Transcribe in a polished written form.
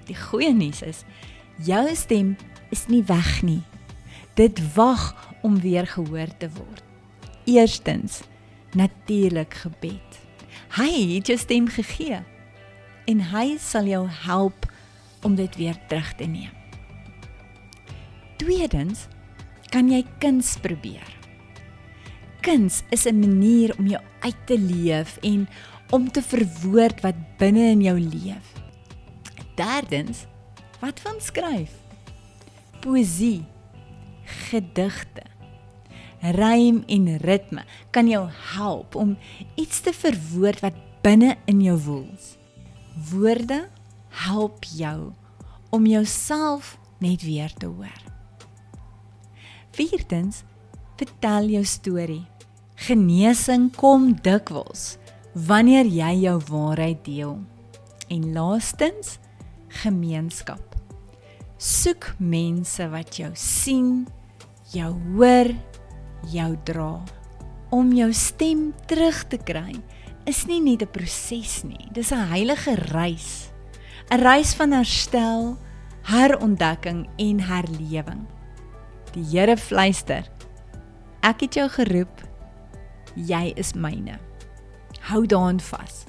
Die goeie nuus is, jou stem is nie weg nie. Dit wag om weer gehoor te word. Eerstens, natuurlik gebed. Hy het jou stem gegee en hy sal jou help om dit weer terug te neem. Tweedens, kan jy kuns probeer. Kuns is 'n manier om jou uit te leef en om te verwoord wat binne in jou leef. Derdens, wat van skryf? Poësie, gedigte, rym en ritme kan jou help om iets te verwoord wat binne in jou woel. Woorde help jou om jouself net weer te hoor. Vierdens, vertel jou storie. Genesing kom dikwels wanneer jy jou waarheid deel. En laastens, gemeenskap. Soek mense wat jou sien, jou hoor, jou dra. Om jou stem terug te kry, is nie net 'n proses nie, dis 'n heilige reis. 'n Reis van herstel, herontdekking en herlewing. Die Here fluister, ek het jou geroep, jy is myne. Hou daaraan vas.